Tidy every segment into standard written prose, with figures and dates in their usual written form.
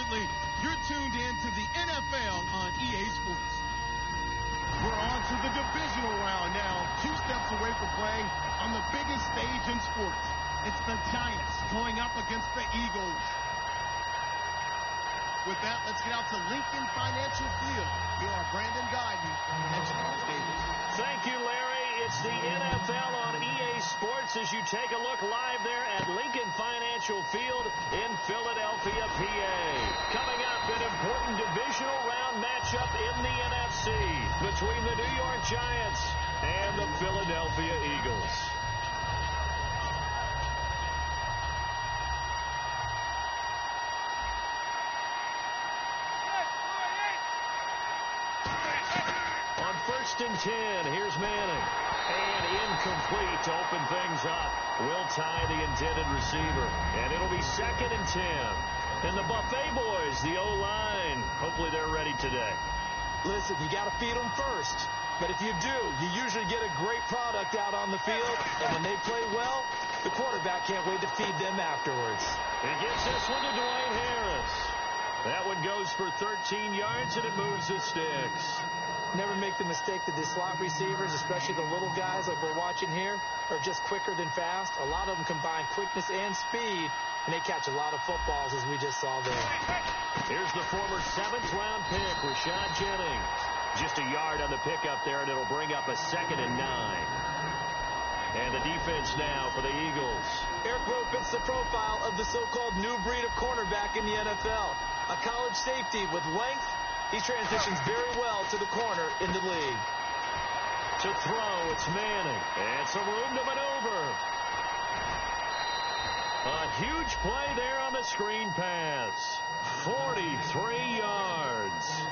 Absolutely. You're tuned in to the NFL on EA Sports. We're on to the divisional round now. 2 steps away from playing on the biggest stage in sports. It's the Giants going up against the Eagles. With that, let's get out to Lincoln Financial Field. Here are Brandon Guyton and Charles Davis. Thank you, Larry. It's the NFL on EA Sports as you take a look live there at Lincoln Financial Field in Philadelphia, PA. Coming up, an important divisional round matchup in the NFC between the New York Giants and the Philadelphia Eagles. On 1st and 10, here's Manning. And incomplete to open things up. Will tie the intended receiver. And it'll be 2nd and 10. And the Buffet boys, the O-line, hopefully they're ready today. Listen, you got to feed them first. But if you do, you usually get a great product out on the field. And when they play well, the quarterback can't wait to feed them afterwards. He gives this one to Dwight Harris. That one goes for 13 yards, and it moves the sticks. Never make the mistake that the slot receivers, especially the little guys like we're watching here, are just quicker than fast. A lot of them combine quickness and speed, and they catch a lot of footballs, as we just saw there. Here's the former 7th-round pick, Rashad Jennings. Just a yard on the pickup there, and it'll bring up a 2nd and 9. And the defense now for the Eagles. Eric Rowe fits the profile of the so-called new breed of cornerback in the NFL. A college safety with length. He transitions very well to the corner in the league. To throw, it's Manning. And some room to maneuver. A huge play there on the screen pass. 43 yards.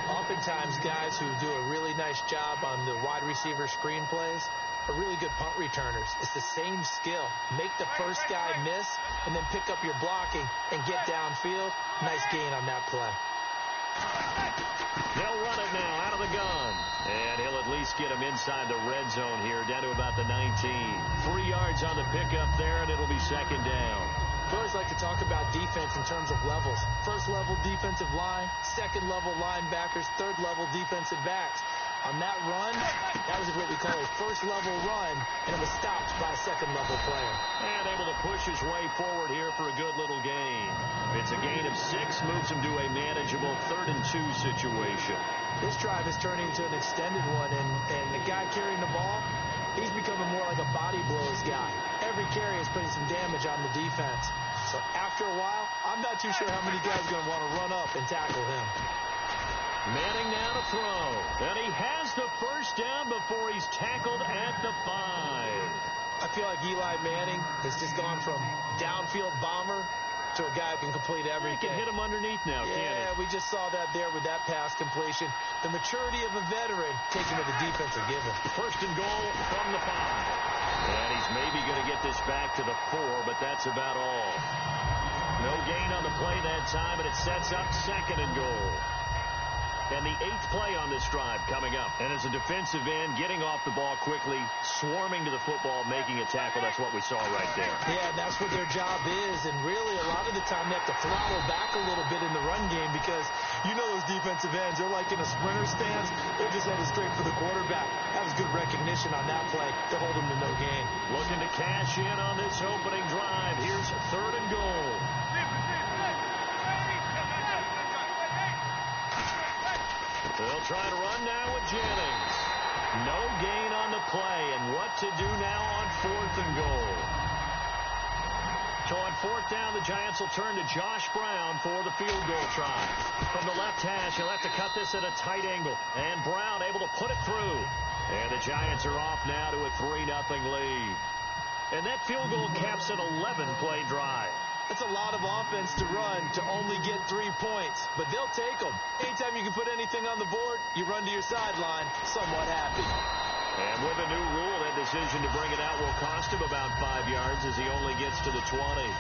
Oftentimes, guys who do a really nice job on the wide receiver screen plays are really good punt returners. It's the same skill. Make the first guy miss and then pick up your blocking and get downfield. Nice gain on that play. They'll run it now out of the gun. And he'll at least get him inside the red zone here, down to about the 19. 3 yards on the pickup there, and it'll be 2nd down. I always like to talk about defense in terms of levels. 1st level defensive line, 2nd level linebackers, 3rd level defensive backs. On that run, that was what we call a 1st level run, and it was stopped by a 2nd level player. And able to push his way forward here for a good little gain. It's a gain of 6, moves him to a manageable 3rd and 2 situation. This drive is turning into an extended one, and the guy carrying the ball, he's becoming more like a body blows guy. Every carry is putting some damage on the defense. So after a while, I'm not too sure how many guys are going to want to run up and tackle him. Manning now to throw. And he has the 1st down before he's tackled at the 5. I feel like Eli Manning has just gone from downfield bomber to a guy who can complete everything. He can hit him underneath now, can't he? Yeah, we just saw that there with that pass completion. The maturity of a veteran taking what the defense are giving. 1st and goal from the 5. And he's maybe going to get this back to the 4, but that's about all. No gain on the play that time, and it sets up 2nd and goal. And the 8th play on this drive coming up. And as a defensive end, getting off the ball quickly, swarming to the football, making a tackle. That's what we saw right there. Yeah, and that's what their job is. And really, a lot of the time, they have to throttle back a little bit in the run game because you know those defensive ends, they're like in a sprinter stance. They're just headed straight for the quarterback. That was good recognition on that play to hold him to no gain. Looking to cash in on this opening drive. Here's 3rd and goal. They'll try to run now with Jennings. No gain on the play, and what to do now on 4th and goal. So on 4th down, the Giants will turn to Josh Brown for the field goal try. From the left hash, he'll have to cut this at a tight angle. And Brown able to put it through. And the Giants are off now to a 3-0 lead. And that field goal caps an 11-play drive. That's a lot of offense to run to only get 3 points, but they'll take them. Anytime you can put anything on the board, you run to your sideline somewhat happy. And with a new rule, that decision to bring it out will cost him about 5 yards as he only gets to the 20.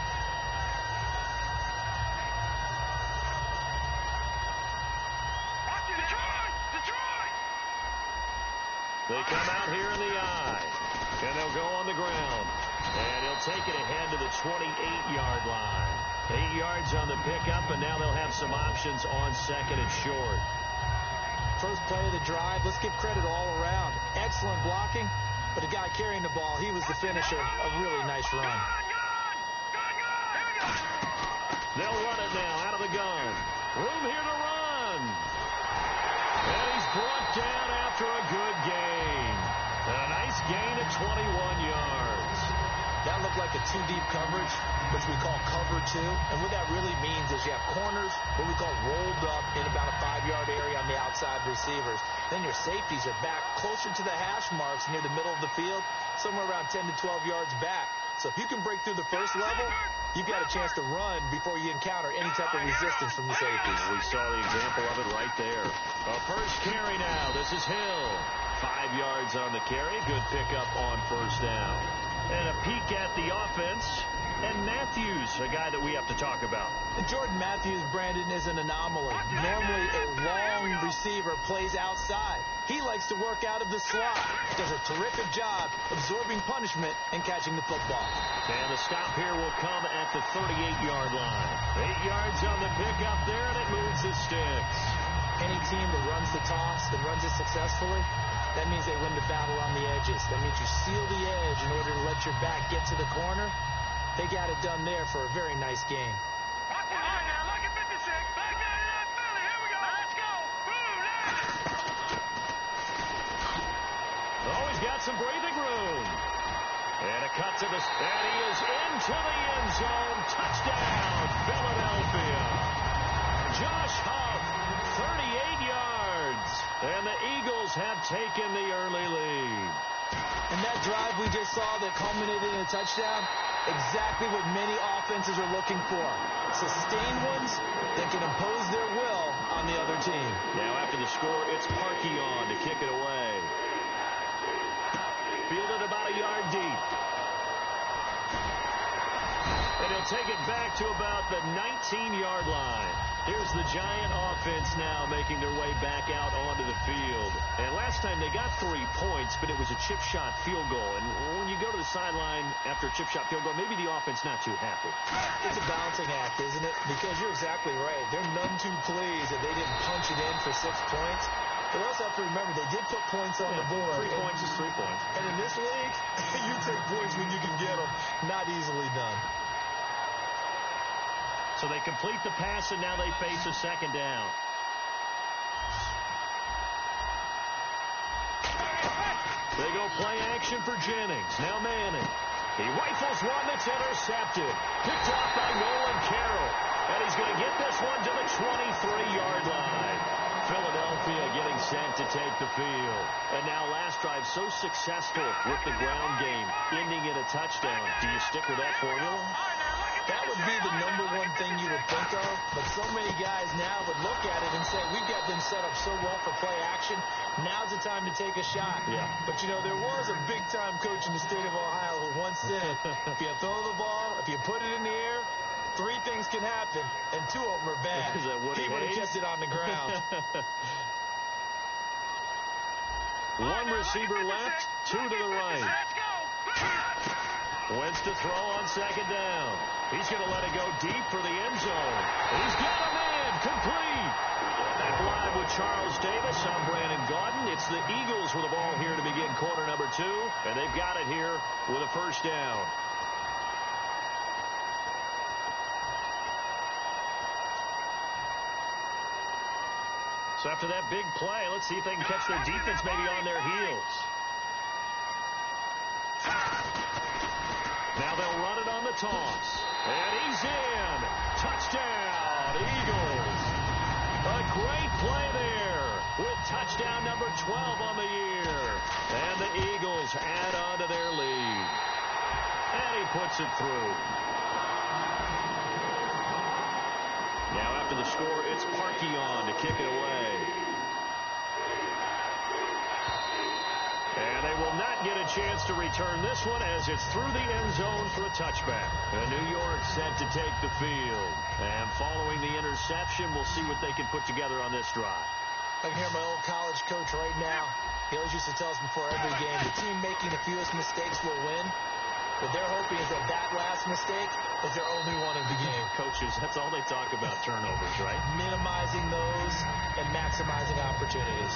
They come out here in the eye, and they'll go on the ground. And he'll take it ahead to the 28-yard line. 8 yards on the pickup, and now they'll have some options on second and short. First play of the drive, let's give credit all around. Excellent blocking, but the guy carrying the ball, he was the finisher. A really nice run. They'll run it now out of the gun. Room here to run. And he's brought down after a good gain. A nice gain of 21 yards. That looked like a two-deep coverage, which we call cover two. And what that really means is you have corners, what we call rolled up in about a 5-yard area on the outside receivers. Then your safeties are back closer to the hash marks near the middle of the field, somewhere around 10 to 12 yards back. So if you can break through the first level, you've got a chance to run before you encounter any type of resistance from the safeties. We saw the example of it right there. A first carry now. This is Hill. 5 yards on the carry. Good pickup on first down. And a peek at the offense. And Matthews, a guy that we have to talk about. And Jordan Matthews, Brandon, is an anomaly. Normally, a long receiver plays outside. He likes to work out of the slot. Does a terrific job absorbing punishment and catching the football. And the stop here will come at the 38-yard line. 8 yards on the pickup there, and it moves the sticks. Any team that runs the toss and runs it successfully, that means they win the battle on the edges. That means you seal the edge in order to let your back get to the corner. They got it done there for a very nice game. Look at 56. Back down in that belly. Here we go. Let's go. Boom. Oh, he's got some breathing room. And a cut to the... And he is into the end zone. Touchdown, Philadelphia. Josh Huff, 38 yards. And the Eagles have taken the early lead. And that drive we just saw that culminated in a touchdown, exactly what many offenses are looking for. Sustained ones that can impose their will on the other team. Now after the score, it's Parkeon to kick it away. Fielded about a yard deep. And he'll take it back to about the 19-yard line. Here's the Giant offense now making their way back out onto the field. And last time they got 3 points, but it was a chip shot field goal. And when you go to the sideline after a chip shot field goal, maybe the offense not too happy. It's a balancing act, isn't it? Because you're exactly right. They're none too pleased that they didn't punch it in for 6 points. But also have to remember, they did put points on the board. 3 points is 3 points. And in this league, you take points when you can get them. Not easily done. So they complete the pass, and now they face a second down. They go play action for Jennings. Now Manning. He rifles one that's intercepted. Picked off by Nolan Carroll. And he's going to get this one to the 23-yard line. Philadelphia getting set to take the field. And now last drive so successful with the ground game, ending in a touchdown. Do you stick with that formula? That would be the #1 thing you would think of, but so many guys now would look at it and say, we've got them set up so well for play action, now's the time to take a shot. Yeah. But, you know, there was a big-time coach in the state of Ohio who once said, if you throw the ball, if you put it in the air, 3 things can happen, and 2 of them are bad. Is that he would have kept it on the ground. 1 receiver left, 2 to the right. Let's go. Wentz to throw on second down. He's going to let it go deep for the end zone. He's got him in. Complete. Back live with Charles Davis. I'm Brandon Gaudin. It's the Eagles with the ball here to begin quarter number 2. And they've got it here with a first down. So after that big play, let's see if they can catch their defense maybe on their heels. Now they'll run it on the toss. And he's in. Touchdown, Eagles. A great play there with touchdown number 12 on the year. And the Eagles add on to their lead. And he puts it through. Now after the score, it's Parkeon to kick it away. And they will not get a chance to return this one as it's through the end zone for a touchback. And New York set to take the field. And following the interception, we'll see what they can put together on this drive. I can hear my old college coach right now. He always used to tell us before every game, the team making the fewest mistakes will win. What they're hoping is that that last mistake is their only one of the game. Coaches, that's all they talk about, turnovers, right? Minimizing those and maximizing opportunities.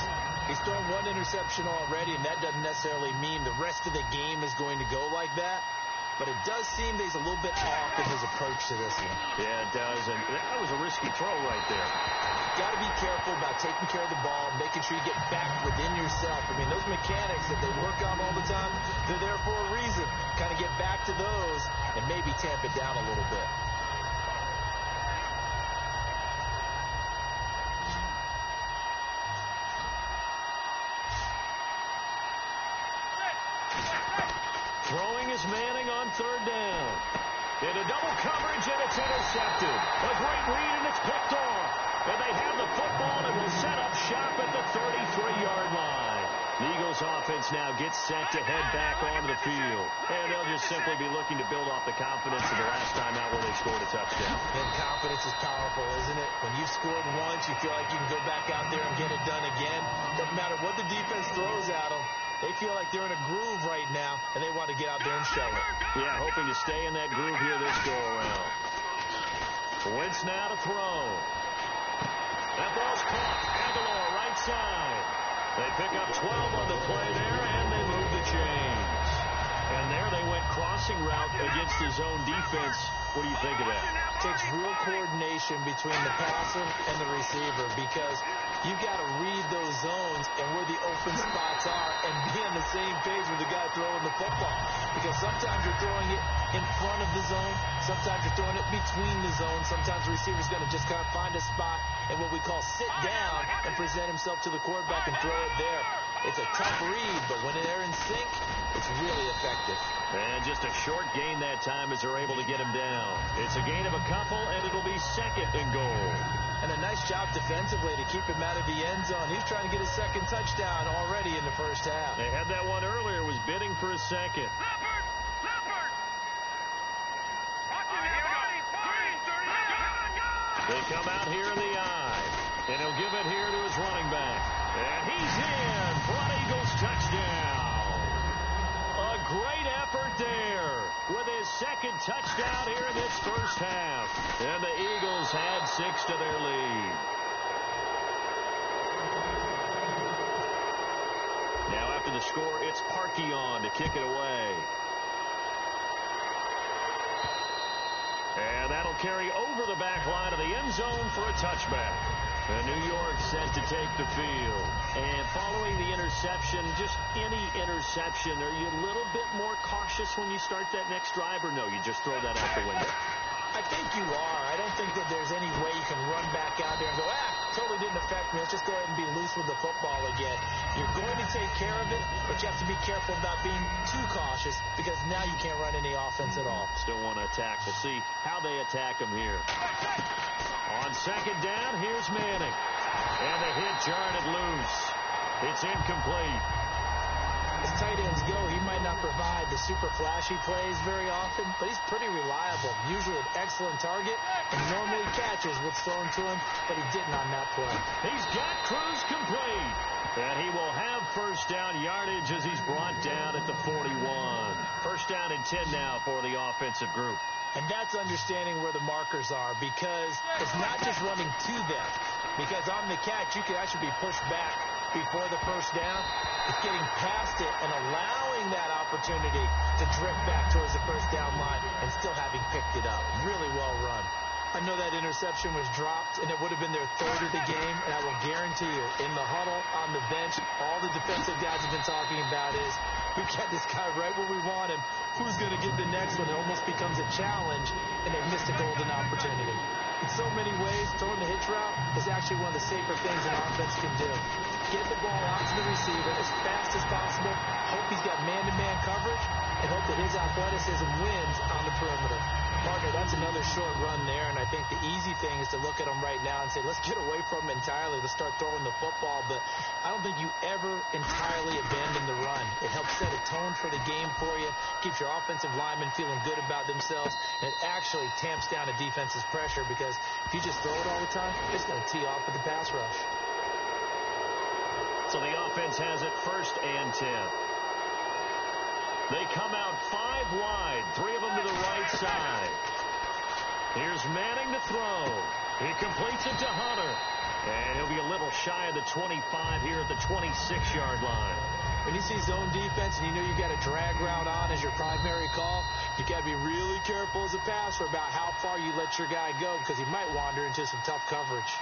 He's thrown one interception already, and that doesn't necessarily mean the rest of the game is going to go like that. But it does seem that he's a little bit off in his approach to this one. Yeah, it does. And that was a risky throw right there. Got to be careful about taking care of the ball, making sure you get back within yourself. I mean, those mechanics that they work on all the time, they're there for a reason. Kind of get back to those and maybe tamp it down a little bit. Throwing is Manning on third down. Into double coverage, and it's intercepted. A great read, and it's picked off. And they have the football and will set up shop at the 33-yard line. The Eagles offense now gets set to head back onto the field. And they'll just simply be looking to build off the confidence of the last time out where they scored a touchdown. And confidence is powerful, isn't it? When you've scored once, you feel like you can go back out there and get it done again. Doesn't matter what the defense throws at them. They feel like they're in a groove right now, and they want to get out there and show it. Yeah, hoping to stay in that groove here this go-around. Wentz now to throw. That ball's caught. Aguilar right side. They pick up 12 on the play there, and they move the chains. And there they went crossing route against the zone defense. What do you think of that? Takes real coordination between the passer and the receiver because you've got to read those zones and where the open spots are and be on the same page with the guy throwing the football. Because sometimes you're throwing it in front of the zone. Sometimes you're throwing it between the zones. Sometimes the receiver's going to just kind of find a spot and what we call sit down and present himself to the quarterback and throw it there. It's a tough read, but when they're in sync, it's really effective. And just a short gain that time as they're able to get him down. It's a gain of a couple, and it'll be second and goal. And a nice job defensively to keep him out of the end zone. He's trying to get his second touchdown already in the first half. They had that one earlier, was bidding for a second. Leopard! Leopard! They come out here in the eye, and he'll give it here to his running back. And he's in for an Eagles touchdown. A great effort there with his second touchdown here in this first half. And the Eagles add 6 to their lead. Now after the score, it's Parkey on to kick it away. And that'll carry over the back line of the end zone for a touchback. And New York set to take the field. And following the interception, just any interception, are you a little bit more cautious when you start that next drive, or no, you just throw that out the window? I think you are. I don't think that there's any way you can run back out there and go, totally didn't affect me. Let's just go ahead and be loose with the football again. You're going to take care of it, but you have to be careful about being too cautious because now you can't run any offense at all. Still want to attack. We'll see how they attack him here. On second down, here's Manning. And the hit jarred it loose. It's incomplete. As tight ends go, he might not provide the super flashy plays very often, but he's pretty reliable. Usually an excellent target and normally catches what's thrown to him, but he didn't on that play. He's got Cruz complete. And he will have first down yardage as he's brought down at the 41. First down and 10 now for the offensive group. And that's understanding where the markers are because it's not just running to them. Because on the catch, you can actually be pushed back before the first down. It's getting past it and allowing that opportunity to drift back towards the first down line and still having picked it up. Really well run. I know that interception was dropped, and it would have been their third of the game, and I will guarantee you, in the huddle, on the bench, all the defensive guys have been talking about is, we've got this guy right where we want him. Who's going to get the next one? It almost becomes a challenge, and they missed a golden opportunity. In so many ways, throwing the hitch route is actually one of the safer things an offense can do. Get the ball out to the receiver as fast as possible, hope he's got man-to-man coverage, and hope that his athleticism wins on the perimeter. Partner, that's another short run there, and I think the easy thing is to look at him right now and say, let's get away from him entirely. Let's start throwing the football, but I don't think you ever entirely abandon the run. It helps set a tone for the game for you, keeps your offensive linemen feeling good about themselves, and it actually tamps down a defense's pressure because if you just throw it all the time, it's going to tee off with the pass rush. So the offense has it first and 10. They come out 5 wide, 3 of them to the right side. Here's Manning to throw. He completes it to Hunter. And he'll be a little shy of the 25 here at the 26-yard line. When you see zone defense and you know you got a drag route on as your primary call, you got to be really careful as a passer about how far you let your guy go because he might wander into some tough coverage.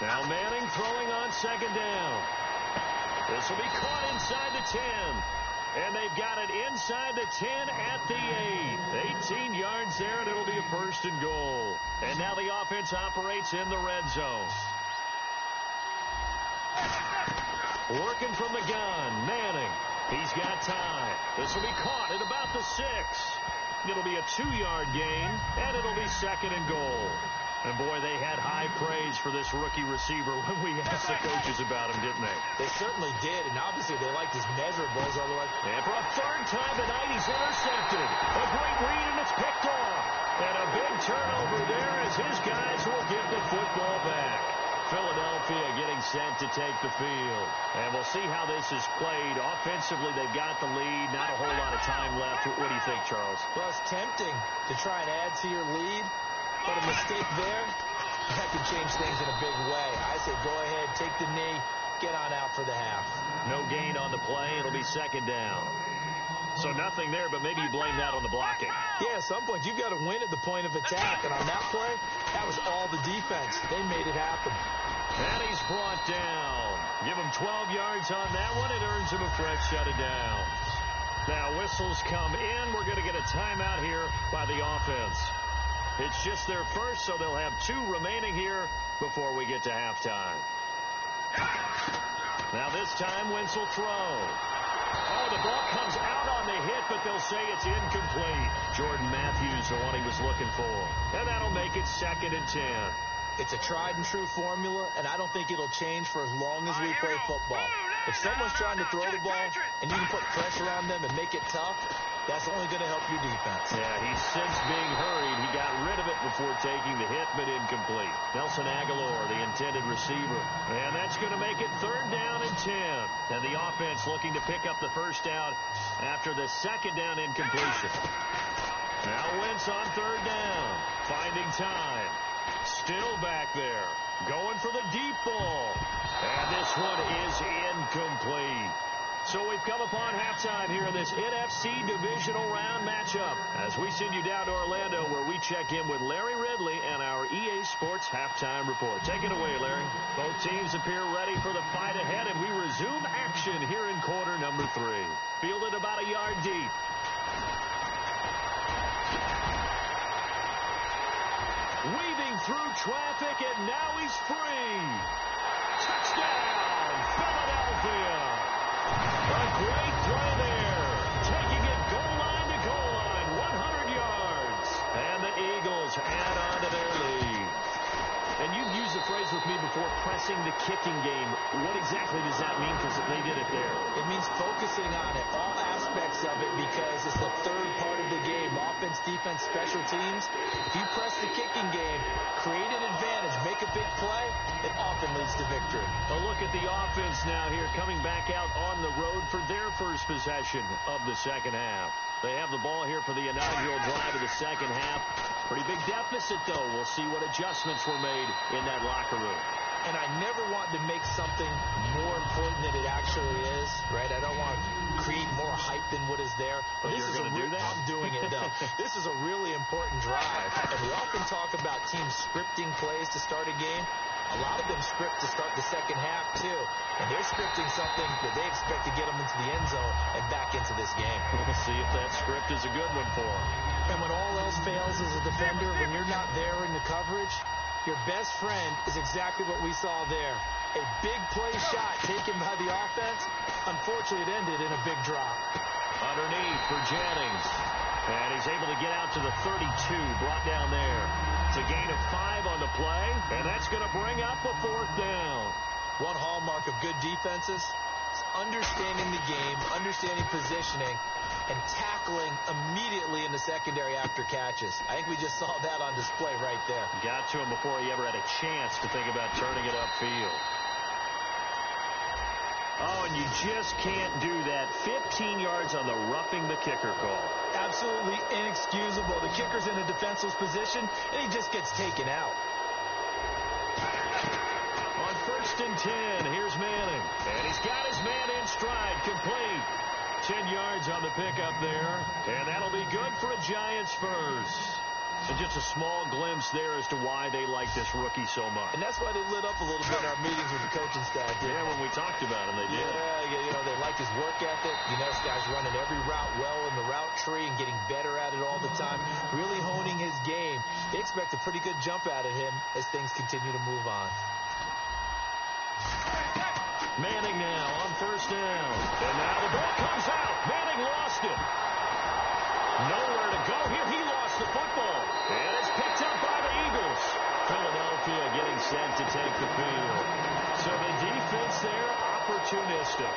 Now Manning throwing on second down. This will be caught inside the 10. And they've got it inside the 10 at the 8. 18 yards there, and it'll be a first and goal. And now the offense operates in the red zone. Working from the gun, Manning. He's got time. This will be caught at about the 6. It'll be a 2-yard gain, and it'll be second and goal. And, boy, they had high praise for this rookie receiver when we asked the coaches about him, didn't they? They certainly did, and obviously they liked his measurables. Otherwise, and for a third time tonight, he's intercepted. A great read, and it's picked off. And a big turnover there as his guys will get the football back. Philadelphia getting set to take the field. And we'll see how this is played. Offensively, they've got the lead. Not a whole lot of time left. What do you think, Charles? Well, it's tempting to try and add to your lead. But a mistake there, that can change things in a big way. I say go ahead, take the knee, get on out for the half. No gain on the play. It'll be second down. So nothing there, but maybe you blame that on the blocking. Yeah, at some point, you've got to win at the point of attack. And on that play, that was all the defense. They made it happen. And he's brought down. Give him 12 yards on that one. It earns him a fresh set of downs. Now whistles come in. We're going to get a timeout here by the offense. It's just their first, so they'll have 2 remaining here before we get to halftime. Now this time, Wentz will throw. Oh, the ball comes out on the hit, but they'll say it's incomplete. Jordan Matthews, the one he was looking for. And that'll make it second and 10. It's a tried-and-true formula, and I don't think it'll change for as long as we play football. If someone's trying to throw the ball and you can put pressure on them and make it tough, that's only going to help your defense. Yeah, he sensed being hurried. He got rid of it before taking the hit, but incomplete. Nelson Aguilar, the intended receiver. And that's going to make it third down and 10. And the offense looking to pick up the first down after the second down incompletion. Now Wentz on third down. Finding time. Still back there. Going for the deep ball. And this one is incomplete. So we've come upon halftime here in this NFC divisional round matchup as we send you down to Orlando where we check in with Larry Ridley and our EA Sports halftime report. Take it away, Larry. Both teams appear ready for the fight ahead, and we resume action here in quarter number 3. Fielded about a yard deep. Weaving through traffic, and now he's free. Touchdown, Philadelphia. A great play there. Taking it goal line to goal line, 100 yards. And the Eagles add on to their lead. And you've used the phrase with me before, pressing the kicking game. What exactly does that mean? Because they did it there. It means focusing on it, all aspects of it, because it's the third part of the game. Offense, defense, special teams. If you press the kicking game, create an advantage, make a big play, it often leads to victory. A look at the offense now here, coming back out on the road for their first possession of the second half. They have the ball here for the inaugural drive of the second half. Pretty big deficit, though. We'll see what adjustments were made in that locker room. And I never want to make something more important than it actually is, right? I don't want to create more hype than what is there. But you're going to do that? I'm doing it, though. This is a really important drive. And we often talk about teams scripting plays to start a game. A lot of them script to start the second half, too. And they're scripting something that they expect to get them into the end zone and back into this game. We'll see if that script is a good one for them. And when all else fails as a defender, when you're not there in the coverage, your best friend is exactly what we saw there. A big play shot taken by the offense. Unfortunately, it ended in a big drop. Underneath for Jennings. And he's able to get out to the 32, brought down there. It's a gain of 5 on the play, and that's going to bring up a fourth down. One hallmark of good defenses is understanding the game, understanding positioning, and tackling immediately in the secondary after catches. I think we just saw that on display right there. Got to him before he ever had a chance to think about turning it upfield. Oh, and you just can't do that. 15 yards on the roughing the kicker call. Absolutely inexcusable. The kicker's in a defenseless position, and he just gets taken out. On 1st and 10, here's Manning. And he's got his man in stride, complete. 10 yards on the pickup there. And that'll be good for a Giants first. And just a small glimpse there as to why they like this rookie so much. And that's why they lit up a little bit in our meetings with the coaching staff. Yeah, when we talked about him, they did. Yeah, you know, they like his work ethic. You know, this guy's running every route well in the route tree and getting better at it all the time, really honing his game. They expect a pretty good jump out of him as things continue to move on. Manning now on 1st down. And now the ball comes out. Manning lost it. Nowhere to go here. He lost the football. And it's picked up by the Eagles. Philadelphia getting set to take the field. So the defense there, opportunistic.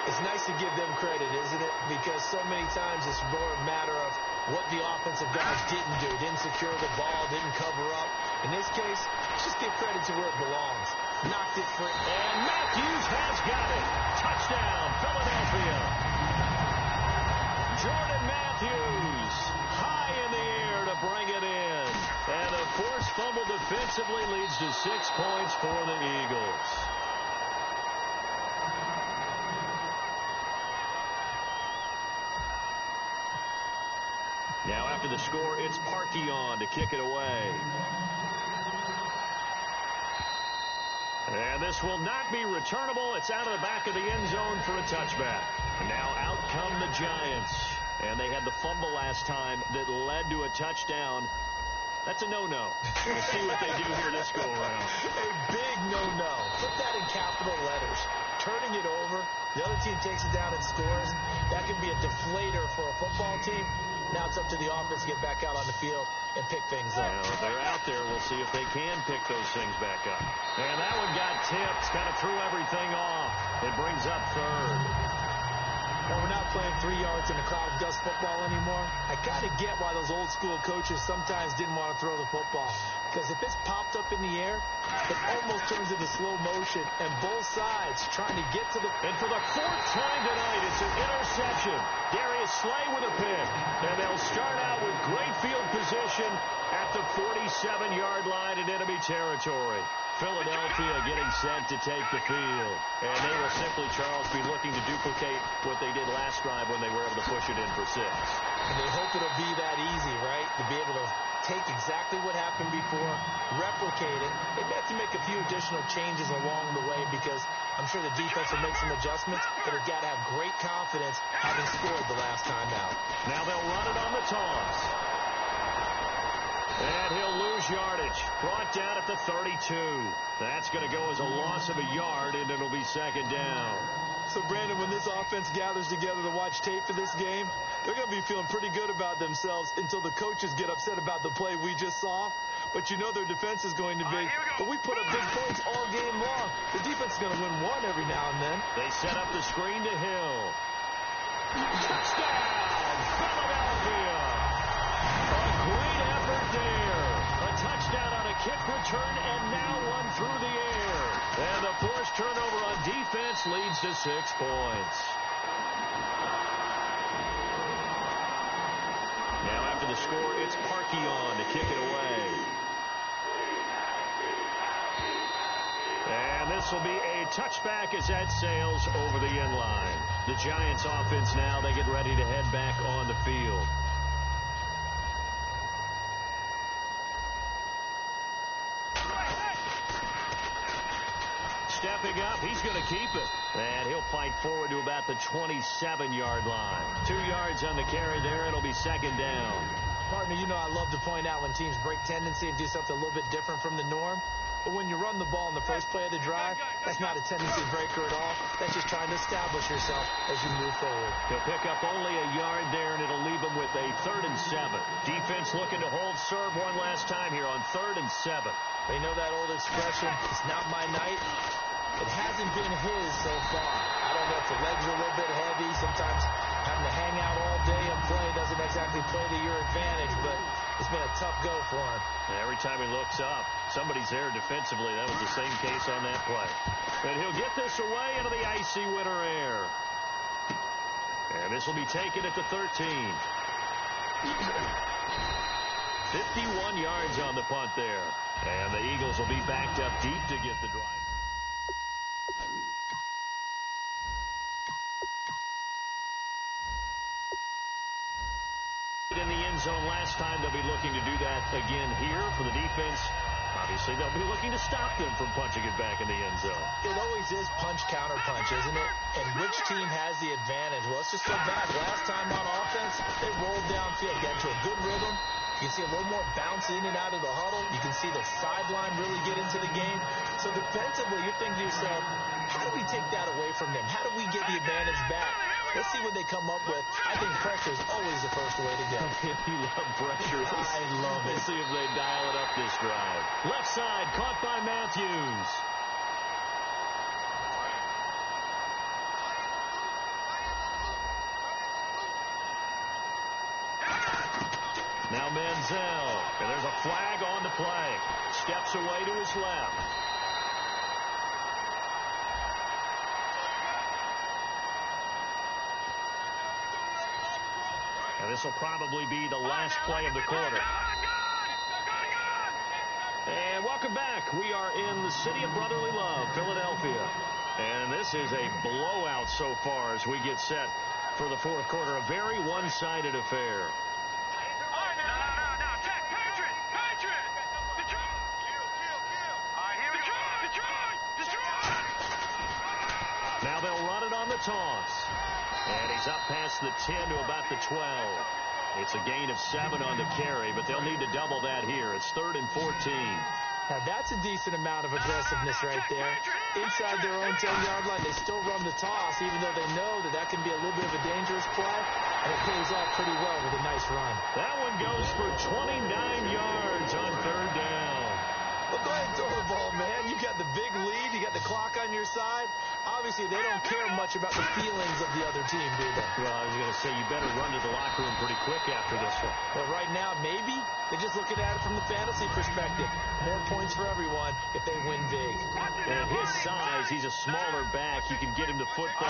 It's nice to give them credit, isn't it? Because so many times it's more a matter of what the offensive guys didn't do. Didn't secure the ball, didn't cover up. In this case, just give credit to where it belongs. Knocked it free. And Matthews has got it. Touchdown, Philadelphia. Jordan Matthews high in the air to bring it in. And a forced fumble defensively leads to 6 points for the Eagles. Now after the score, it's Parkey on to kick it away. And this will not be returnable. It's out of the back of the end zone for a touchback. And now out come the Giants. And they had the fumble last time that led to a touchdown. That's a no-no. We'll see what they do here this go-around. A big no-no. Put that in capital letters. Turning it over, the other team takes it down and scores. That can be a deflator for a football team. Now it's up to the offense to get back out on the field and pick things up. Well, if they're out there, we'll see if they can pick those things back up. And that one got tipped. Kind of threw everything off. It brings up 3rd. Well, we're not playing 3 yards in a cloud of dust football anymore. I kind of get why those old school coaches sometimes didn't want to throw the football. Because if it's popped up in the air, it almost turns into slow motion. And both sides trying to get to the... And for the 4th time tonight, it's an interception. Darius Slay with a pick. And they'll start out with great field position at the 47-yard line in enemy territory. Philadelphia getting set to take the field. And they will simply, Charles, be looking to duplicate what they did last drive when they were able to push it in for 6. And they hope it'll be that easy, right? To be able to take exactly what happened before, replicate it. They may have to make a few additional changes along the way because I'm sure the defense will make some adjustments, but they've got to have great confidence having scored the last time out. Now they'll run it on the toss. And he'll lose yardage. Brought down at the 32. That's going to go as a loss of a yard, and it'll be 2nd down. So, Brandon, when this offense gathers together to watch tape for this game, they're going to be feeling pretty good about themselves until the coaches get upset about the play we just saw. But you know their defense is going to be. But we put up big points all game long. The defense is going to win one every now and then. They set up the screen to Hill. Touchdown, Philadelphia. A great effort there. A touchdown on a kick return, and now one through the air. And the forced turnover on defense leads to 6 points. Now after the score, it's Parkey on to kick it away. And this will be a touchback as that sails over the end line. The Giants offense now, they get ready to head back on the field. Stepping up, he's going to keep it. And he'll fight forward to about the 27-yard line. 2 yards on the carry there. It'll be 2nd down. Partner, you know I love to point out when teams break tendency and do something a little bit different from the norm. But when you run the ball in the first play of the drive, that's not a tendency breaker at all. That's just trying to establish yourself as you move forward. He'll pick up only a yard there, and it'll leave him with a 3rd and 7. Defense looking to hold serve one last time here on 3rd and 7. They know that old expression, it's not my night. It hasn't been his so far. I don't know if the legs are a little bit heavy. Sometimes having to hang out all day and play doesn't exactly play to your advantage, but it's been a tough go for him. And every time he looks up, Somebody's there defensively. That was the same case on that play. And he'll get this away into the icy winter air. And this will be taken at the 13. 51 yards on the punt there. And the Eagles will be backed up deep to get the drive. In the end zone last time, they'll be looking to do that again here for the defense. Obviously, they'll be looking to stop them from punching it back in the end zone. It always is punch-counter punch, isn't it? And which team has the advantage? Well, let's just go back. Last time on offense, they rolled downfield, got to a good rhythm. You can see a little more bounce in and out of the huddle. You can see the sideline really get into the game. So defensively, you're thinking to yourself, how do we take that away from them? How do we get the advantage back? Let's see what they come up with. I think pressure is always the first way to go. You love pressure. I love it. Let's see if they dial it up this drive. Left side, caught by Matthews. Now Manziel, and there's a flag on the play. Steps away to his left. And this will probably be the last play of the quarter. And welcome back. We are in the city of brotherly love, Philadelphia. And this is a blowout so far as we get set for the fourth quarter. A very one-sided affair. Now they'll run it on the toss. And he's up past the 10 to about the 12. It's a gain of 7 on the carry, but they'll need to double that here. It's 3rd and 14. Now, that's a decent amount of aggressiveness right there. Inside their own 10-yard line, they still run the toss, even though they know that that can be a little bit of a dangerous play, and it pays off pretty well with a nice run. That one goes for 29 yards on 3rd down. Well, go ahead and throw the ball, man. You got the big lead. You got the clock on your side. Obviously, they don't care much about the feelings of the other team, do they? Well, I was going to say, you better run to the locker room pretty quick after this one. Well, right now, maybe. They're just looking at it from the fantasy perspective. More points for everyone if they win big. And at his size, he's a smaller back. You can get him to football.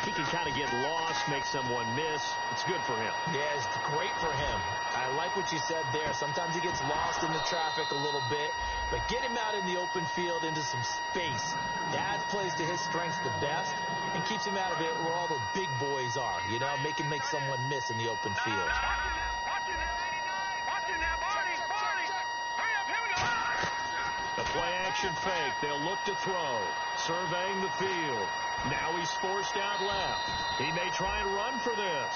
He can kind of get lost, make someone miss. It's good for him. Yeah, it's great for him. I like what you said there. Sometimes he gets lost in the traffic a little bit, but get him out in the open field into some space. That plays to his strengths the best and keeps him out of it where all the big boys are, you know, make someone miss in the open field. The play-action fake. They'll look to throw. Surveying the field. Now he's forced out left. He may try and run for this.